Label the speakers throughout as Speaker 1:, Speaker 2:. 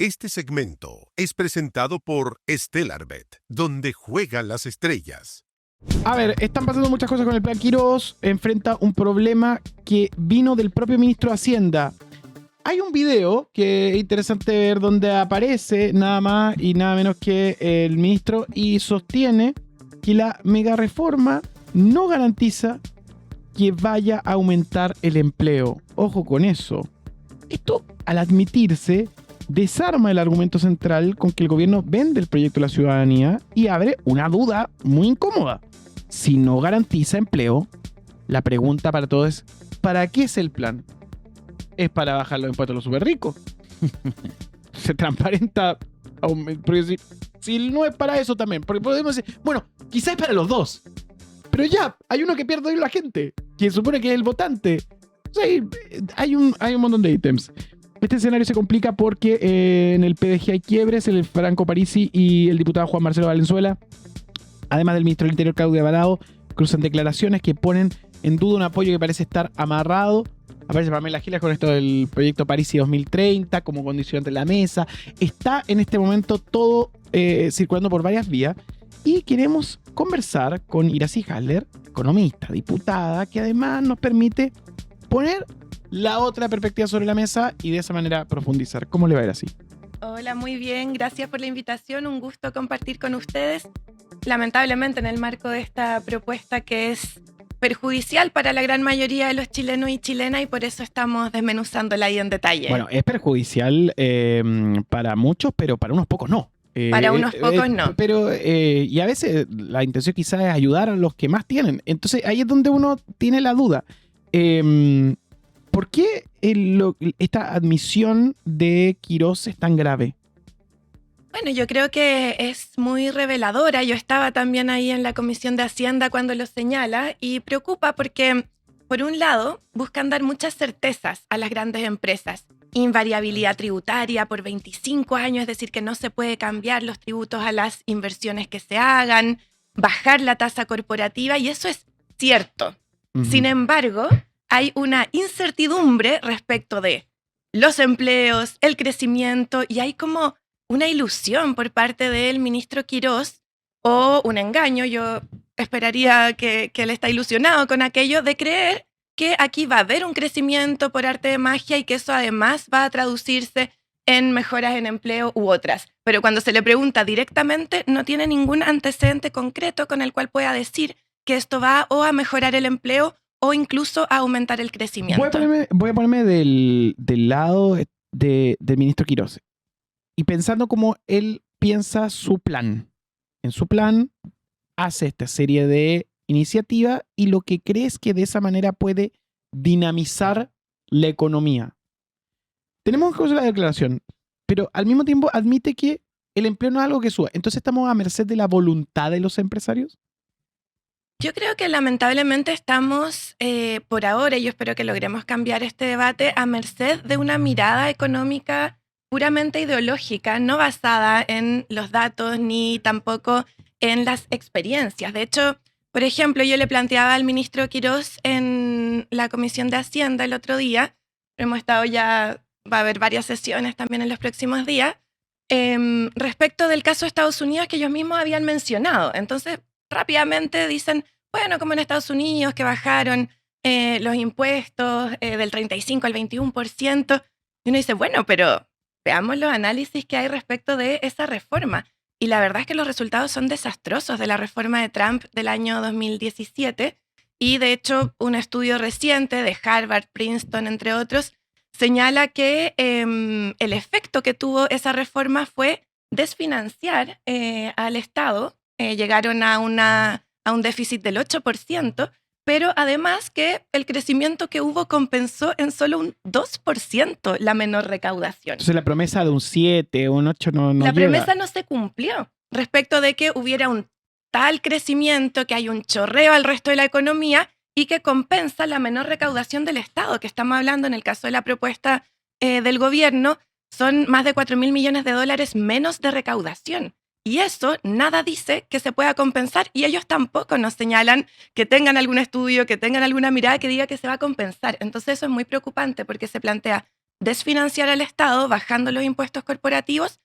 Speaker 1: Este segmento es presentado por Stellarbet, donde juegan las estrellas.
Speaker 2: A ver, están pasando muchas cosas con el plan Quirós. Enfrenta un problema que vino del propio ministro de Hacienda. Hay un video que es interesante ver donde aparece nada más y nada menos que el ministro y sostiene que la mega reforma no garantiza que vaya a aumentar el empleo. Ojo con eso. Esto, al admitirse, desarma el argumento central con que el gobierno vende el proyecto a la ciudadanía y abre una duda muy incómoda. Si no garantiza empleo, la pregunta para todos es, ¿para qué es el plan? ¿Es para bajar los impuestos a los súper ricos? Se transparenta. Porque si no es para eso también. Porque podemos decir, bueno, quizás es para los dos. Pero ya, hay uno que pierde hoy la gente, que supone que es el votante. O sea, hay un montón de ítems. Este escenario se complica porque en el PDG hay quiebres, el Franco Parisi y el diputado Juan Marcelo Valenzuela, además del ministro del Interior Claudio Alvarado, cruzan declaraciones que ponen en duda un apoyo que parece estar amarrado. Aparece Pamela Giles con esto del proyecto Parisi 2030 como condición de la mesa. Está en este momento todo circulando por varias vías. Y queremos conversar con Iracy Hasler, economista, diputada, que además nos permite poner la otra perspectiva sobre la mesa y de esa manera profundizar. ¿Cómo le va a ir así?
Speaker 3: Hola, muy bien. Gracias por la invitación. Un gusto compartir con ustedes. Lamentablemente, en el marco de esta propuesta que es perjudicial para la gran mayoría de los chilenos y chilenas, y por eso estamos desmenuzándola ahí en detalle.
Speaker 2: Bueno, es perjudicial para muchos, pero para unos pocos no.
Speaker 3: Para unos pocos no.
Speaker 2: Pero, y a veces la intención quizás es ayudar a los que más tienen. Entonces ahí es donde uno tiene la duda. ¿Por qué esta admisión de Quirós es tan grave?
Speaker 3: Bueno, yo creo que es muy reveladora. Yo estaba también ahí en la Comisión de Hacienda cuando lo señala y preocupa porque, por un lado, buscan dar muchas certezas a las grandes empresas. Invariabilidad tributaria por 25 años, es decir, que no se puede cambiar los tributos a las inversiones que se hagan, bajar la tasa corporativa, y eso es cierto. Uh-huh. Sin embargo, hay una incertidumbre respecto de los empleos, el crecimiento, y hay como una ilusión por parte del ministro Quirós, o un engaño, yo esperaría que él está ilusionado con aquello, de creer que aquí va a haber un crecimiento por arte de magia y que eso además va a traducirse en mejoras en empleo u otras. Pero cuando se le pregunta directamente, no tiene ningún antecedente concreto con el cual pueda decir que esto va o a mejorar el empleo o incluso a aumentar el crecimiento.
Speaker 2: Voy a ponerme del lado del ministro Quirós y pensando cómo él piensa su plan. En su plan hace esta serie de iniciativas y lo que cree es que de esa manera puede dinamizar la economía. Tenemos que hacer la declaración, pero al mismo tiempo admite que el empleo no es algo que suba. Entonces, ¿estamos a merced de la voluntad de los empresarios?
Speaker 3: Yo creo que lamentablemente estamos, por ahora, y yo espero que logremos cambiar este debate, a merced de una mirada económica puramente ideológica, no basada en los datos ni tampoco en las experiencias. De hecho, por ejemplo, yo le planteaba al ministro Quirós en la Comisión de Hacienda el otro día, hemos estado ya, va a haber varias sesiones también en los próximos días, respecto del caso de Estados Unidos que ellos mismos habían mencionado. Entonces, rápidamente dicen, bueno, como en Estados Unidos que bajaron los impuestos del 35 al 21%, y uno dice, bueno, pero veamos los análisis que hay respecto de esa reforma. Y la verdad es que los resultados son desastrosos de la reforma de Trump del año 2017. Y de hecho, un estudio reciente de Harvard, Princeton, entre otros, señala que el efecto que tuvo esa reforma fue desfinanciar al Estado. Llegaron a un déficit del 8%, pero además que el crecimiento que hubo compensó en solo un 2% la menor recaudación.
Speaker 2: Entonces la promesa de un 7 o un 8 no
Speaker 3: La
Speaker 2: llega.
Speaker 3: promesa no se cumplió respecto de que hubiera un tal crecimiento, que hay un chorreo al resto de la economía y que compensa la menor recaudación del Estado, que estamos hablando en el caso de la propuesta del gobierno, son más de 4.000 millones de dólares menos de recaudación. Y eso nada dice que se pueda compensar, y ellos tampoco nos señalan que tengan algún estudio, que tengan alguna mirada que diga que se va a compensar. Entonces eso es muy preocupante porque se plantea desfinanciar al Estado bajando los impuestos corporativos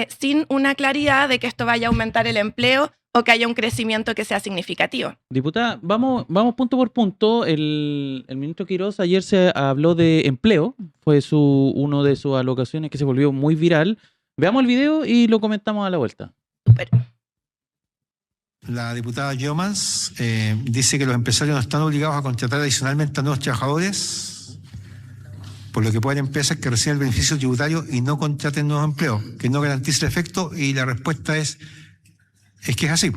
Speaker 3: sin una claridad de que esto vaya a aumentar el empleo o que haya un crecimiento que sea significativo.
Speaker 4: Diputada, vamos punto por punto. El ministro Quirós ayer se habló de empleo, fue uno de sus alocaciones que se volvió muy viral. Veamos el video y lo comentamos a la vuelta.
Speaker 3: Súper.
Speaker 5: La diputada Jomans dice que los empresarios no están obligados a contratar adicionalmente a nuevos trabajadores, por lo que pueden empresas que reciben el beneficio tributario y no contraten nuevos empleos, que no garantice el efecto, y la respuesta es que es así.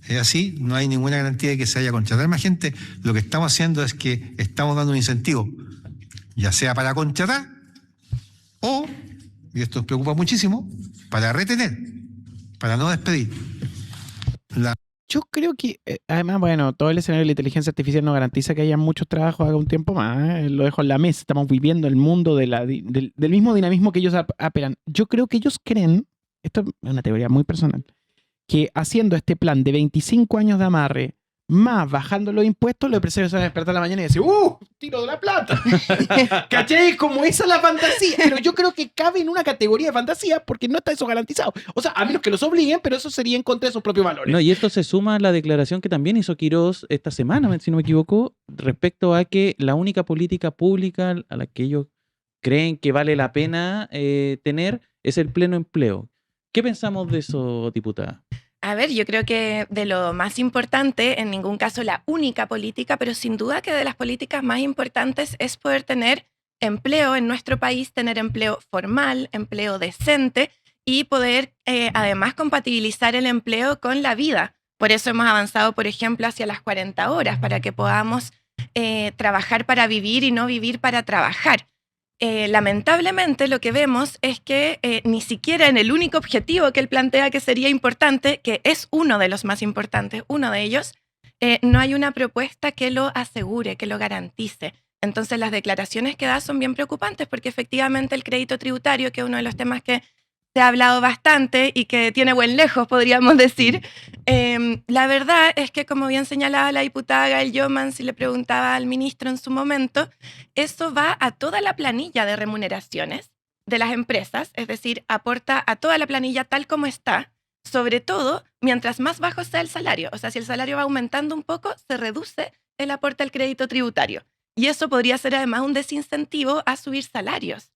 Speaker 5: Es así, no hay ninguna garantía de que se haya a contratar más gente. Lo que estamos haciendo es que estamos dando un incentivo, ya sea para contratar o, y esto nos preocupa muchísimo, para retener, para no despedir.
Speaker 2: Yo creo que, además, bueno, todo el escenario de la inteligencia artificial no garantiza que haya muchos trabajos haga un tiempo más. Lo dejo en la mesa. Estamos viviendo el mundo del mismo dinamismo que ellos apelan. Yo creo que ellos creen, esto es una teoría muy personal, que haciendo este plan de 25 años de amarre, más bajando los impuestos, los empresarios se van a despertar a la mañana y decir, tiro de la plata. ¿Cachai? Como esa es la fantasía. Pero yo creo que cabe en una categoría de fantasía porque no está eso garantizado. O sea, a menos que los obliguen, pero eso sería en contra de sus propios valores.
Speaker 4: No, y esto se suma a la declaración que también hizo Quirós esta semana, si no me equivoco, respecto a que la única política pública a la que ellos creen que vale la pena tener es el pleno empleo. ¿Qué pensamos de eso, diputada?
Speaker 3: A ver, yo creo que de lo más importante, en ningún caso la única política, pero sin duda que de las políticas más importantes es poder tener empleo en nuestro país, tener empleo formal, empleo decente y poder además compatibilizar el empleo con la vida. Por eso hemos avanzado, por ejemplo, hacia las 40 horas, para que podamos trabajar para vivir y no vivir para trabajar. Lamentablemente lo que vemos es que ni siquiera en el único objetivo que él plantea que sería importante, que es uno de los más importantes, uno de ellos, no hay una propuesta que lo asegure, que lo garantice. Entonces las declaraciones que da son bien preocupantes porque efectivamente el crédito tributario, que es uno de los temas que se ha hablado bastante y que tiene buen lejos, podríamos decir. La verdad es que, como bien señalaba la diputada Gael Jomans y le preguntaba al ministro en su momento, eso va a toda la planilla de remuneraciones de las empresas, es decir, aporta a toda la planilla tal como está, sobre todo mientras más bajo sea el salario. O sea, si el salario va aumentando un poco, se reduce el aporte al crédito tributario. Y eso podría ser además un desincentivo a subir salarios.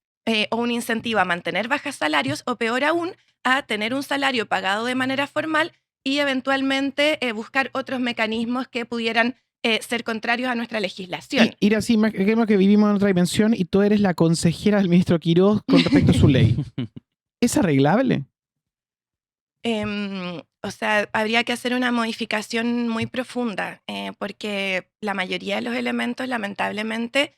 Speaker 3: O un incentivo a mantener bajos salarios, o peor aún, a tener un salario pagado de manera formal y eventualmente buscar otros mecanismos que pudieran ser contrarios a nuestra legislación.
Speaker 2: Ir así, creemos que vivimos en otra dimensión y tú eres la consejera del ministro Quirós con respecto a su ley. ¿Es arreglable?
Speaker 3: O sea, habría que hacer una modificación muy profunda porque la mayoría de los elementos, lamentablemente,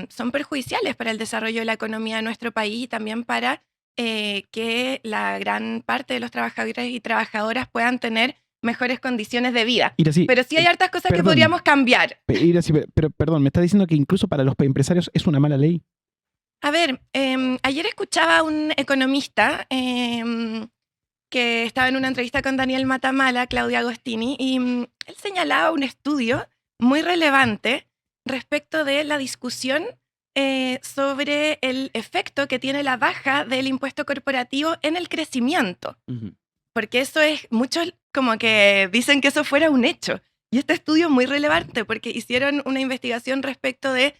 Speaker 3: son perjudiciales para el desarrollo de la economía de nuestro país y también para que la gran parte de los trabajadores y trabajadoras puedan tener mejores condiciones de vida. Pero sí hay hartas cosas que podríamos cambiar.
Speaker 2: Pero perdón, me está diciendo que incluso para los empresarios es una mala ley.
Speaker 3: A ver, ayer escuchaba a un economista que estaba en una entrevista con Daniel Matamala, Claudia Agostini, y él señalaba un estudio muy relevante respecto de la discusión sobre el efecto que tiene la baja del impuesto corporativo en el crecimiento. Uh-huh. Porque eso es, muchos como que dicen que eso fuera un hecho. Y este estudio es muy relevante porque hicieron una investigación respecto de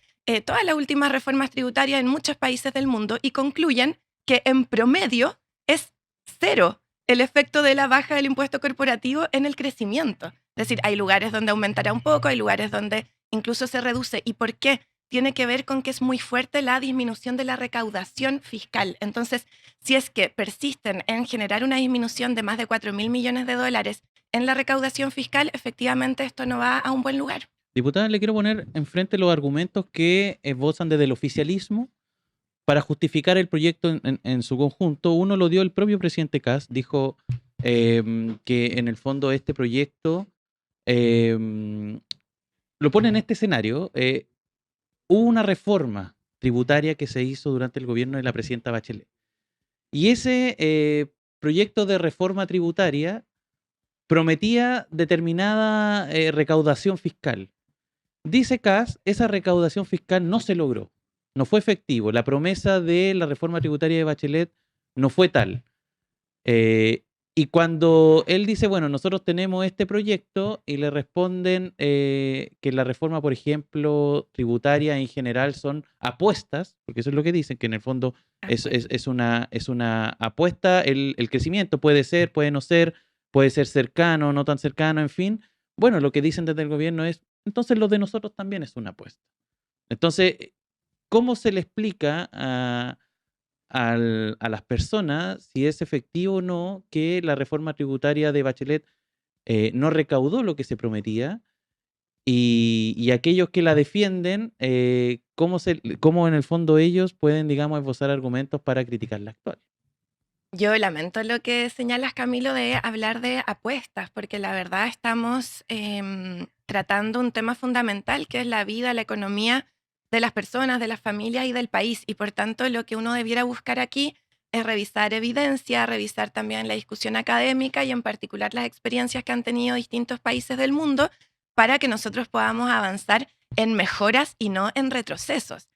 Speaker 3: todas las últimas reformas tributarias en muchos países del mundo y concluyen que en promedio es cero el efecto de la baja del impuesto corporativo en el crecimiento. Es decir, hay lugares donde aumentará un poco, hay lugares donde incluso se reduce. ¿Y por qué? Tiene que ver con que es muy fuerte la disminución de la recaudación fiscal. Entonces, si es que persisten en generar una disminución de más de 4.000 millones de dólares en la recaudación fiscal, efectivamente esto no va a un buen lugar.
Speaker 4: Diputada, le quiero poner enfrente los argumentos que esbozan desde el oficialismo para justificar el proyecto en su conjunto. Uno lo dio el propio presidente Kast, dijo que en el fondo este proyecto lo pone en este escenario. Hubo una reforma tributaria que se hizo durante el gobierno de la presidenta Bachelet. Y ese proyecto de reforma tributaria prometía determinada recaudación fiscal. Dice Kast, esa recaudación fiscal no se logró. no fue efectivo. La promesa de la reforma tributaria de Bachelet no fue tal. Y cuando él dice, bueno, nosotros tenemos este proyecto y le responden que la reforma, por ejemplo, tributaria en general son apuestas, porque eso es lo que dicen, que en el fondo es una apuesta, el crecimiento puede ser, puede no ser, puede ser cercano, no tan cercano, en fin. Bueno, lo que dicen desde el gobierno es, entonces lo de nosotros también es una apuesta. Entonces, ¿cómo se le explica a las personas si es efectivo o no que la reforma tributaria de Bachelet no recaudó lo que se prometía? Y aquellos que la defienden, ¿cómo en el fondo ellos pueden, digamos, esbozar argumentos para criticar la actual?
Speaker 3: Yo lamento lo que señalas, Camilo, de hablar de apuestas, porque la verdad estamos tratando un tema fundamental, que es la vida, la economía de las personas, de las familias y del país. Y por tanto, lo que uno debiera buscar aquí es revisar evidencia, revisar también la discusión académica y en particular las experiencias que han tenido distintos países del mundo para que nosotros podamos avanzar en mejoras y no en retrocesos.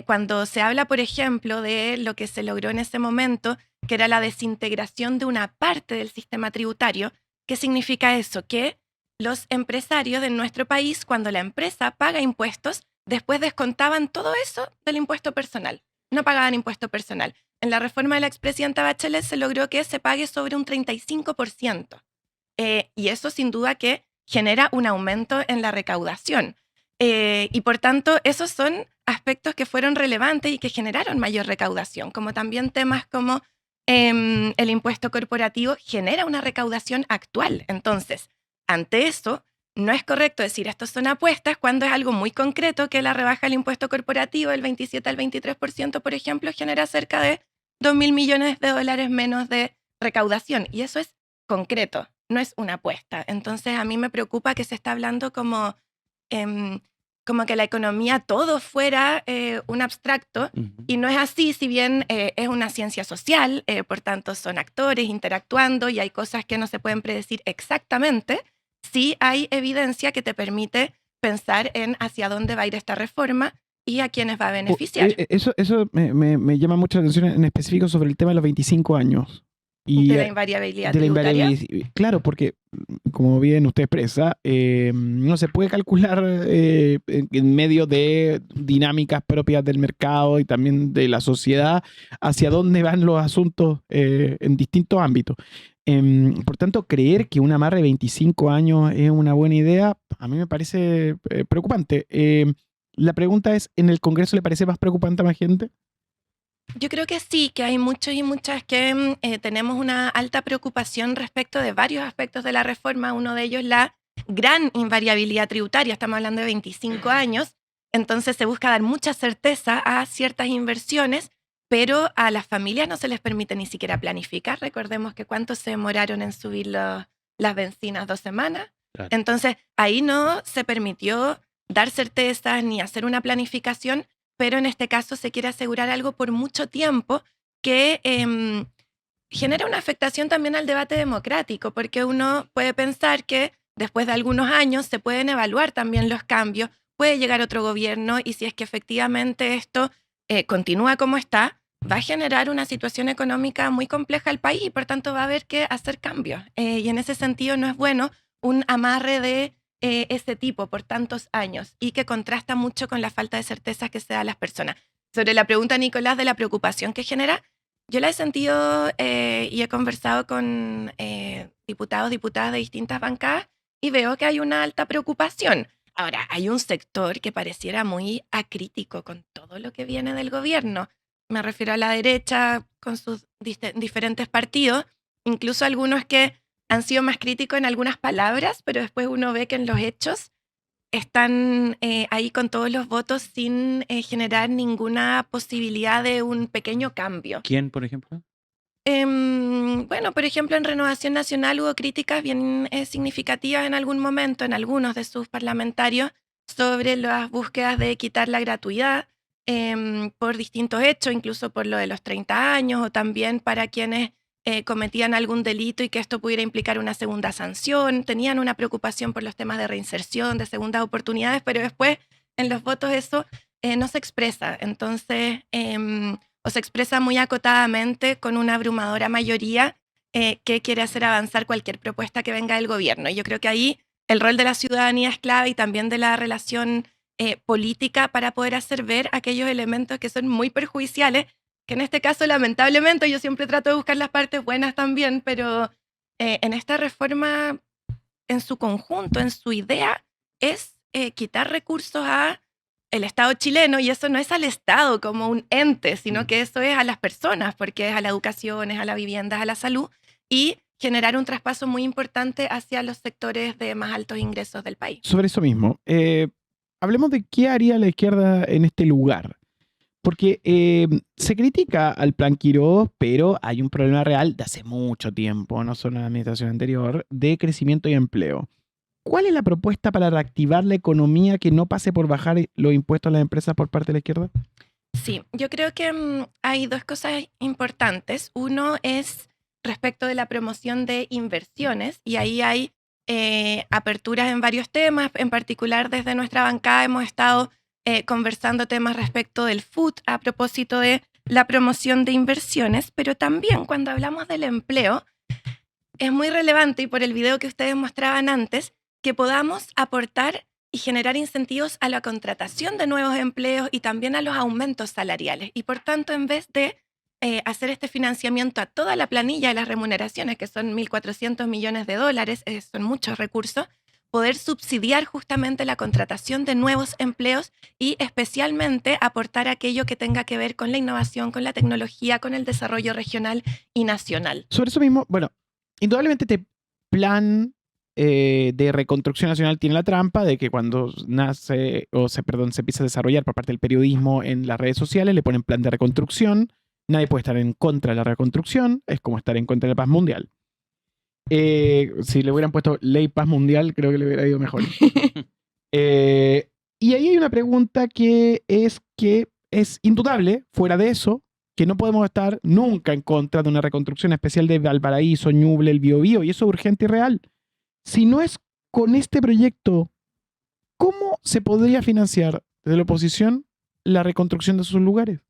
Speaker 3: Cuando se habla, por ejemplo, de lo que se logró en ese momento, que era la desintegración de una parte del sistema tributario, ¿qué significa eso? Que los empresarios de nuestro país, cuando la empresa paga impuestos, después descontaban todo eso del impuesto personal. No pagaban impuesto personal. En la reforma de la expresidenta Bachelet se logró que se pague sobre un 35%. Y eso sin duda que genera un aumento en la recaudación. Y por tanto, esos son aspectos que fueron relevantes y que generaron mayor recaudación, como también temas como el impuesto corporativo genera una recaudación actual. Entonces, ante eso, no es correcto decir estos son apuestas cuando es algo muy concreto, que la rebaja del impuesto corporativo del 27 al 23%, por ejemplo, genera cerca de 2.000 millones de dólares menos de recaudación. Y eso es concreto, no es una apuesta. Entonces, a mí me preocupa que se está hablando como que la economía todo fuera un abstracto, y no es así, si bien es una ciencia social, por tanto son actores interactuando y hay cosas que no se pueden predecir exactamente, sí hay evidencia que te permite pensar en hacia dónde va a ir esta reforma y a quiénes va a beneficiar.
Speaker 2: Eso me llama mucho la atención, en específico sobre el tema de los 25 años. Y
Speaker 3: de la invariabilidad tributaria.
Speaker 2: Claro, porque como bien usted expresa, no se puede calcular en medio de dinámicas propias del mercado y también de la sociedad hacia dónde van los asuntos en distintos ámbitos. Por tanto, creer que un amarre de 25 años es una buena idea, a mí me parece preocupante. La pregunta es, ¿en el Congreso le parece más preocupante a más gente?
Speaker 3: Yo creo que sí, que hay muchos y muchas que tenemos una alta preocupación respecto de varios aspectos de la reforma. Uno de ellos, la gran invariabilidad tributaria. Estamos hablando de 25 años. Entonces se busca dar mucha certeza a ciertas inversiones, pero a las familias no se les permite ni siquiera planificar. Recordemos que cuánto se demoraron en subir las bencinas, 2 semanas. Claro. Entonces ahí no se permitió dar certezas ni hacer una planificación, pero en este caso se quiere asegurar algo por mucho tiempo que genera una afectación también al debate democrático, porque uno puede pensar que después de algunos años se pueden evaluar también los cambios, puede llegar otro gobierno y si es que efectivamente esto continúa como está, va a generar una situación económica muy compleja al país y por tanto va a haber que hacer cambios. Y en ese sentido no es bueno un amarre de ese tipo por tantos años y que contrasta mucho con la falta de certezas que se da a las personas. Sobre la pregunta, Nicolás, de la preocupación que genera, yo la he sentido y he conversado con diputados, diputadas de distintas bancadas y veo que hay una alta preocupación. Ahora, hay un sector que pareciera muy acrítico con todo lo que viene del gobierno. Me refiero a la derecha con sus diferentes partidos, incluso algunos que han sido más críticos en algunas palabras, pero después uno ve que en los hechos están ahí con todos los votos sin generar ninguna posibilidad de un pequeño cambio.
Speaker 4: ¿Quién, por ejemplo?
Speaker 3: Bueno, por ejemplo, en Renovación Nacional hubo críticas bien significativas en algún momento en algunos de sus parlamentarios sobre las búsquedas de quitar la gratuidad por distintos hechos, incluso por lo de los 30 años o también para quienes cometían algún delito y que esto pudiera implicar una segunda sanción. Tenían una preocupación por los temas de reinserción, de segundas oportunidades, pero después en los votos eso no se expresa. Entonces, o se expresa muy acotadamente con una abrumadora mayoría que quiere hacer avanzar cualquier propuesta que venga del gobierno. Y yo creo que ahí el rol de la ciudadanía es clave y también de la relación política para poder hacer ver aquellos elementos que son muy perjudiciales, que en este caso, lamentablemente, yo siempre trato de buscar las partes buenas también, pero en esta reforma, en su conjunto, en su idea, es quitar recursos a el Estado chileno, y eso no es al Estado como un ente, sino que eso es a las personas, porque es a la educación, es a la vivienda, es a la salud, y generar un traspaso muy importante hacia los sectores de más altos ingresos del país.
Speaker 2: Sobre eso mismo, hablemos de qué haría la izquierda en este lugar. Porque se critica al plan Quirós, pero hay un problema real de hace mucho tiempo, no solo en la administración anterior, de crecimiento y empleo. ¿Cuál es la propuesta para reactivar la economía que no pase por bajar los impuestos a las empresas por parte de la izquierda?
Speaker 3: Sí, yo creo que hay dos cosas importantes. Uno es respecto de la promoción de inversiones, y ahí hay aperturas en varios temas. En particular, desde nuestra bancada hemos estado conversando temas respecto del food a propósito de la promoción de inversiones, pero también cuando hablamos del empleo, es muy relevante, y por el video que ustedes mostraban antes, que podamos aportar y generar incentivos a la contratación de nuevos empleos y también a los aumentos salariales. Y por tanto, en vez de hacer este financiamiento a toda la planilla de las remuneraciones, que son 1.400 millones de dólares, son muchos recursos, poder subsidiar justamente la contratación de nuevos empleos y especialmente aportar aquello que tenga que ver con la innovación, con la tecnología, con el desarrollo regional y nacional.
Speaker 2: Sobre eso mismo, bueno, indudablemente este plan de reconstrucción nacional tiene la trampa de que cuando nace, se empieza a desarrollar por parte del periodismo en las redes sociales, le ponen plan de reconstrucción. Nadie puede estar en contra de la reconstrucción, es como estar en contra de la paz mundial. Si le hubieran puesto ley paz mundial, creo que le hubiera ido mejor. Y ahí hay una pregunta que es indudable, fuera de eso, que no podemos estar nunca en contra de una reconstrucción especial de Valparaíso, Ñuble, el Biobío, y eso es urgente y real. Si no es con este proyecto, ¿cómo se podría financiar desde la oposición la reconstrucción de esos lugares?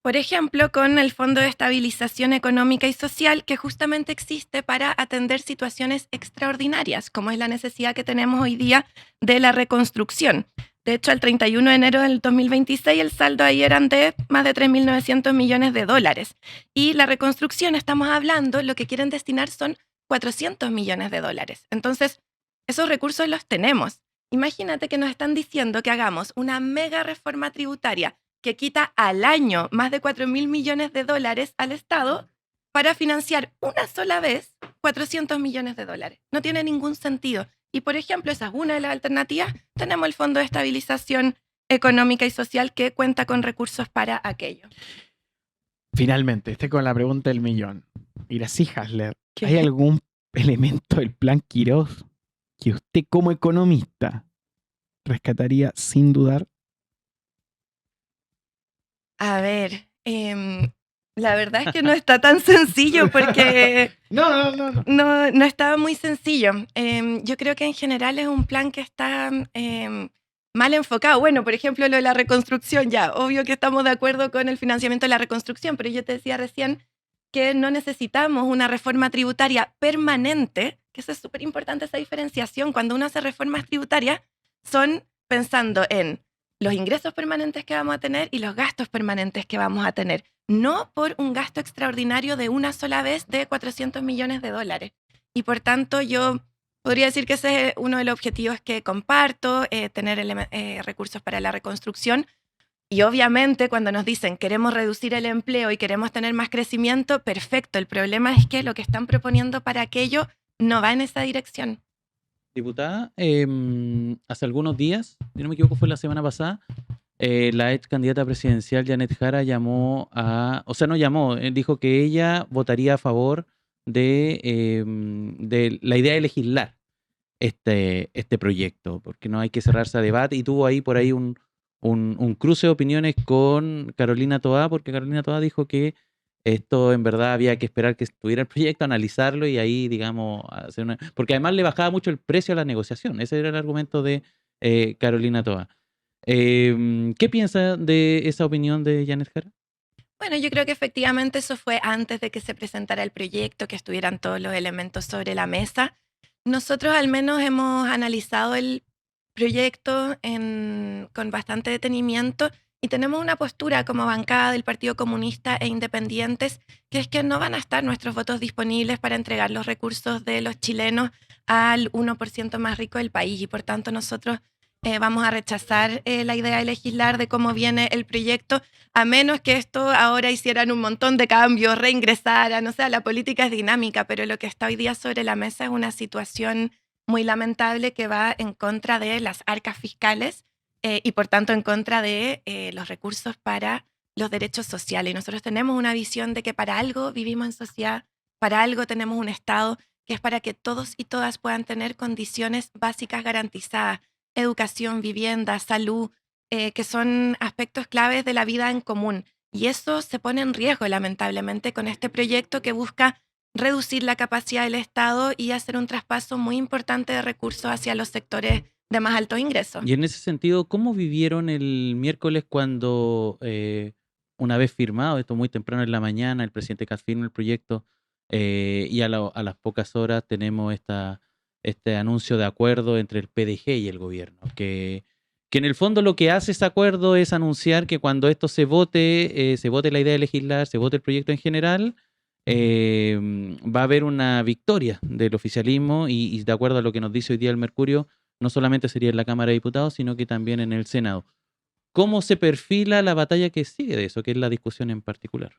Speaker 3: Por ejemplo, con el Fondo de Estabilización Económica y Social, que justamente existe para atender situaciones extraordinarias, como es la necesidad que tenemos hoy día de la reconstrucción. De hecho, al 31 de enero del 2026, el saldo ahí eran de más de 3.900 millones de dólares. Y la reconstrucción, estamos hablando, lo que quieren destinar son 400 millones de dólares. Entonces, esos recursos los tenemos. Imagínate que nos están diciendo que hagamos una mega reforma tributaria que quita al año más de 4.000 millones de dólares al Estado para financiar una sola vez 400 millones de dólares. No tiene ningún sentido. Y, por ejemplo, esa es una de las alternativas. Tenemos el Fondo de Estabilización Económica y Social que cuenta con recursos para aquello.
Speaker 2: Finalmente, con la pregunta del millón. Iracy Hasler,
Speaker 3: ¿Qué?
Speaker 2: ¿hay algún elemento del plan Quirós que usted como economista rescataría sin dudar?
Speaker 3: A ver, la verdad es que no está tan sencillo porque no estaba muy sencillo. Yo creo que en general es un plan que está mal enfocado. Bueno, por ejemplo, lo de la reconstrucción, ya, obvio que estamos de acuerdo con el financiamiento de la reconstrucción, pero yo te decía recién que no necesitamos una reforma tributaria permanente, que eso es súper importante, esa diferenciación. Cuando uno hace reformas tributarias, son pensando en los ingresos permanentes que vamos a tener y los gastos permanentes que vamos a tener, no por un gasto extraordinario de una sola vez de 400 millones de dólares. Y por tanto, yo podría decir que ese es uno de los objetivos que comparto, tener recursos para la reconstrucción. Y obviamente cuando nos dicen queremos reducir el empleo y queremos tener más crecimiento, perfecto. El problema es que lo que están proponiendo para aquello no va en esa dirección.
Speaker 4: Diputada, hace algunos días, si no me equivoco fue la semana pasada, la ex candidata presidencial Janet Jara dijo que ella votaría a favor de la idea de legislar este proyecto, porque no hay que cerrarse a debate, y tuvo ahí por ahí un cruce de opiniones con Carolina Toá, porque Carolina Toá dijo que esto en verdad había que esperar que estuviera el proyecto, analizarlo y ahí, digamos, hacer porque además le bajaba mucho el precio a la negociación. Ese era el argumento de Carolina Toá. ¿Qué piensa de esa opinión de Janet Jara?
Speaker 3: Bueno, yo creo que efectivamente eso fue antes de que se presentara el proyecto, que estuvieran todos los elementos sobre la mesa. Nosotros al menos hemos analizado el proyecto con bastante detenimiento y tenemos una postura como bancada del Partido Comunista e independientes, que es que no van a estar nuestros votos disponibles para entregar los recursos de los chilenos al 1% más rico del país y por tanto nosotros vamos a rechazar la idea de legislar de cómo viene el proyecto, a menos que esto ahora hicieran un montón de cambios, reingresaran, o sea, la política es dinámica, pero lo que está hoy día sobre la mesa es una situación muy lamentable que va en contra de las arcas fiscales y por tanto en contra de los recursos para los derechos sociales. Y nosotros tenemos una visión de que para algo vivimos en sociedad, para algo tenemos un Estado, que es para que todos y todas puedan tener condiciones básicas garantizadas, educación, vivienda, salud, que son aspectos claves de la vida en común. Y eso se pone en riesgo, lamentablemente, con este proyecto que busca reducir la capacidad del Estado y hacer un traspaso muy importante de recursos hacia los sectores de más alto ingreso.
Speaker 4: Y en ese sentido, ¿cómo vivieron el miércoles cuando, una vez firmado, esto muy temprano en la mañana, el presidente Kast firma el proyecto y a las pocas horas tenemos este anuncio de acuerdo entre el PDG y el gobierno? Que en el fondo lo que hace ese acuerdo es anunciar que cuando esto se vote la idea de legislar, se vote el proyecto en general, va a haber una victoria del oficialismo y de acuerdo a lo que nos dice hoy día el Mercurio, no solamente sería en la Cámara de Diputados, sino que también en el Senado. ¿Cómo se perfila la batalla que sigue de eso, que es la discusión en particular?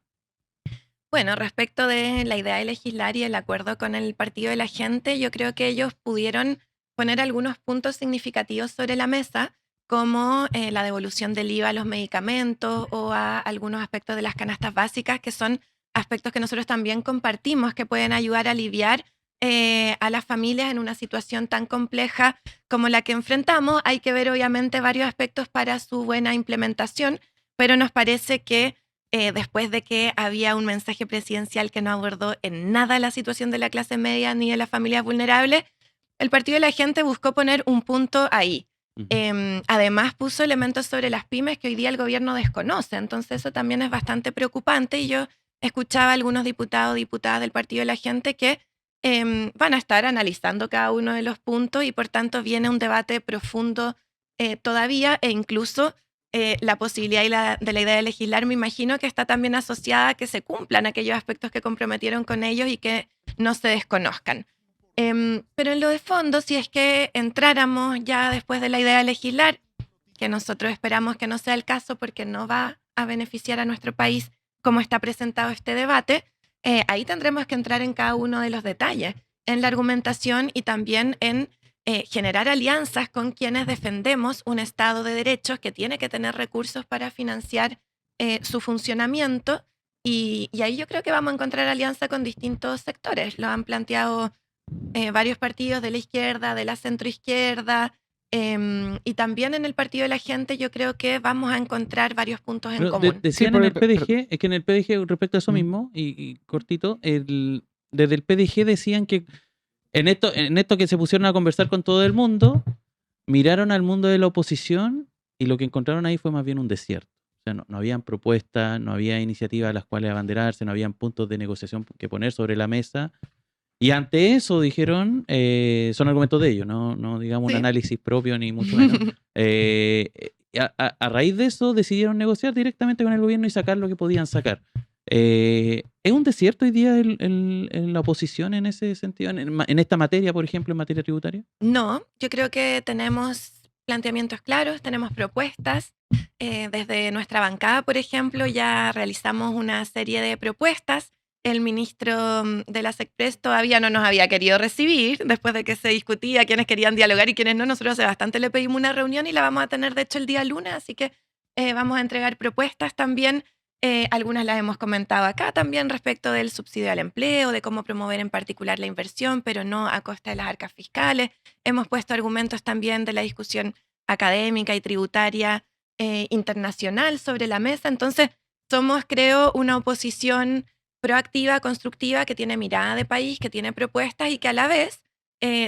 Speaker 3: Bueno, respecto de la idea de legislar y el acuerdo con el Partido de la Gente, yo creo que ellos pudieron poner algunos puntos significativos sobre la mesa, como la devolución del IVA a los medicamentos o a algunos aspectos de las canastas básicas, que son aspectos que nosotros también compartimos, que pueden ayudar a aliviar a las familias en una situación tan compleja como la que enfrentamos. Hay que ver obviamente varios aspectos para su buena implementación, pero nos parece que después de que había un mensaje presidencial que no abordó en nada la situación de la clase media ni de las familias vulnerables, el Partido de la Gente buscó poner un punto ahí. Además puso elementos sobre las pymes que hoy día el gobierno desconoce, entonces eso también es bastante preocupante y yo escuchaba a algunos diputados o diputadas del Partido de la Gente que van a estar analizando cada uno de los puntos y por tanto viene un debate profundo todavía e incluso la posibilidad de la idea de legislar me imagino que está también asociada a que se cumplan aquellos aspectos que comprometieron con ellos y que no se desconozcan. Pero en lo de fondo, si es que entráramos ya después de la idea de legislar, que nosotros esperamos que no sea el caso porque no va a beneficiar a nuestro país como está presentado este debate, ahí tendremos que entrar en cada uno de los detalles, en la argumentación y también en generar alianzas con quienes defendemos un Estado de derechos que tiene que tener recursos para financiar su funcionamiento y ahí yo creo que vamos a encontrar alianza con distintos sectores. Lo han planteado varios partidos de la izquierda, de la centroizquierda y también en el Partido de la Gente yo creo que vamos a encontrar varios puntos en común.
Speaker 4: Decían
Speaker 2: Sí,
Speaker 4: en el
Speaker 2: pero-
Speaker 4: PDG, es que en el PDG respecto a eso mismo, y cortito, desde el PDG decían que en esto que se pusieron a conversar con todo el mundo, miraron al mundo de la oposición y lo que encontraron ahí fue más bien un desierto. O sea, no habían propuestas, no había iniciativas a las cuales abanderarse, no habían puntos de negociación que poner sobre la mesa. Y ante eso dijeron, son argumentos de ellos, no digamos
Speaker 3: Sí.
Speaker 4: un análisis propio ni mucho menos. A raíz de eso decidieron negociar directamente con el gobierno y sacar lo que podían sacar. ¿Es un desierto hoy día en la oposición en ese sentido, en esta materia, por ejemplo, en materia tributaria?
Speaker 3: No, yo creo que tenemos planteamientos claros, tenemos propuestas. Desde nuestra bancada, por ejemplo, ya realizamos una serie de propuestas. El ministro de la SECPRES todavía no nos había querido recibir después de que se discutía quiénes querían dialogar y quiénes no. Nosotros hace bastante le pedimos una reunión y la vamos a tener, de hecho, el día lunes, así que vamos a entregar propuestas también. Algunas las hemos comentado acá también respecto del subsidio al empleo, de cómo promover en particular la inversión, pero no a costa de las arcas fiscales. Hemos puesto argumentos también de la discusión académica y tributaria internacional sobre la mesa. Entonces, somos, creo, una oposición proactiva, constructiva, que tiene mirada de país, que tiene propuestas y que a la vez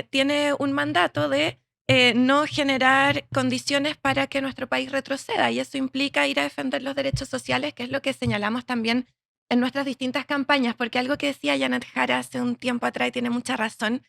Speaker 3: tiene un mandato de no generar condiciones para que nuestro país retroceda. Y eso implica ir a defender los derechos sociales, que es lo que señalamos también en nuestras distintas campañas, porque algo que decía Janet Jara hace un tiempo atrás y tiene mucha razón,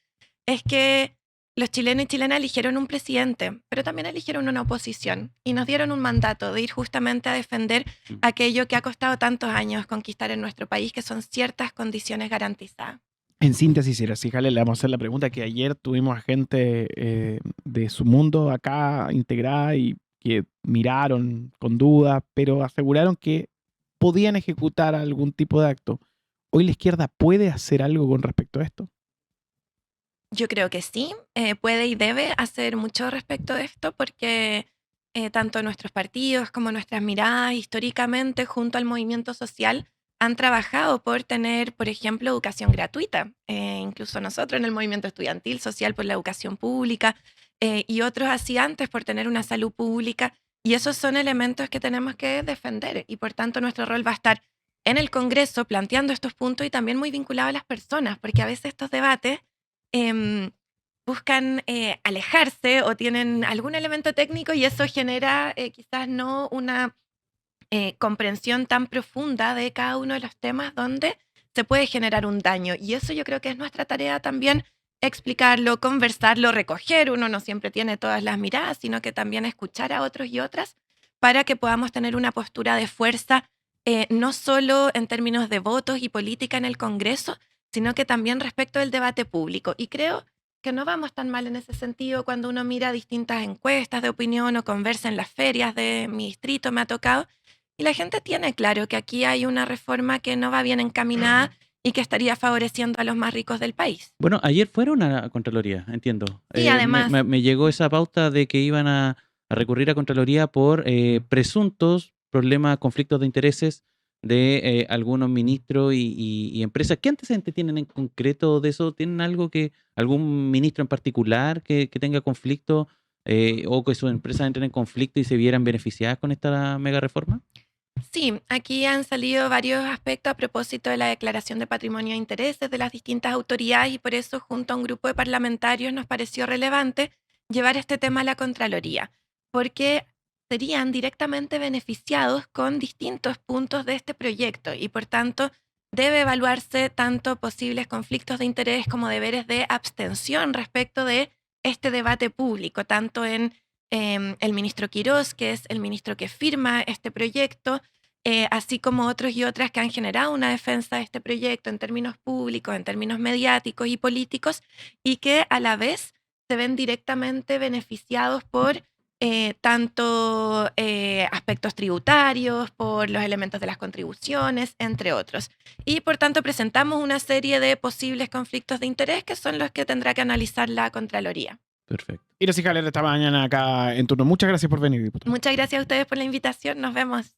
Speaker 3: es que los chilenos y chilenas eligieron un presidente, pero también eligieron una oposición y nos dieron un mandato de ir justamente a defender aquello que ha costado tantos años conquistar en nuestro país, que son ciertas condiciones garantizadas.
Speaker 2: En síntesis, Jale, le vamos a hacer la pregunta que ayer tuvimos a gente de su mundo acá integrada y que miraron con dudas, pero aseguraron que podían ejecutar algún tipo de acto. ¿Hoy la izquierda puede hacer algo con respecto a esto?
Speaker 3: Yo creo que sí, puede y debe hacer mucho respecto de esto porque tanto nuestros partidos como nuestras miradas históricamente junto al movimiento social han trabajado por tener, por ejemplo, educación gratuita. Incluso nosotros en el movimiento estudiantil social por la educación pública y otros así antes por tener una salud pública. Y esos son elementos que tenemos que defender y por tanto nuestro rol va a estar en el Congreso planteando estos puntos y también muy vinculado a las personas, porque a veces estos debates buscan alejarse o tienen algún elemento técnico y eso genera quizás no una comprensión tan profunda de cada uno de los temas donde se puede generar un daño. Y eso yo creo que es nuestra tarea también, explicarlo, conversarlo, recoger. Uno no siempre tiene todas las miradas, sino que también escuchar a otros y otras para que podamos tener una postura de fuerza, no solo en términos de votos y política en el Congreso, sino que también respecto del debate público. Y creo que no vamos tan mal en ese sentido cuando uno mira distintas encuestas de opinión o conversa en las ferias de mi distrito, me ha tocado, y la gente tiene claro que aquí hay una reforma que no va bien encaminada y que estaría favoreciendo a los más ricos del país.
Speaker 4: Bueno, ayer fueron a la Contraloría, entiendo.
Speaker 3: Y además
Speaker 4: Me llegó esa pauta de que iban a recurrir a Contraloría por presuntos problemas, conflictos de intereses de algunos ministros y empresas. ¿Qué antecedentes tienen en concreto de eso? ¿Tienen algún ministro en particular que tenga conflicto o que sus empresas entren en conflicto y se vieran beneficiadas con esta mega reforma?
Speaker 3: Sí, aquí han salido varios aspectos a propósito de la declaración de patrimonio e intereses de las distintas autoridades y por eso junto a un grupo de parlamentarios nos pareció relevante llevar este tema a la Contraloría, porque serían directamente beneficiados con distintos puntos de este proyecto y por tanto debe evaluarse tanto posibles conflictos de interés como deberes de abstención respecto de este debate público, tanto en el ministro Quirós, que es el ministro que firma este proyecto, así como otros y otras que han generado una defensa de este proyecto en términos públicos, en términos mediáticos y políticos, y que a la vez se ven directamente beneficiados por tanto aspectos tributarios, por los elementos de las contribuciones, entre otros. Y por tanto presentamos una serie de posibles conflictos de interés que son los que tendrá que analizar la Contraloría.
Speaker 4: Perfecto.
Speaker 2: Iracy Jalel esta mañana acá en turno. Muchas gracias por venir, diputado.
Speaker 3: Muchas gracias a ustedes por la invitación. Nos vemos.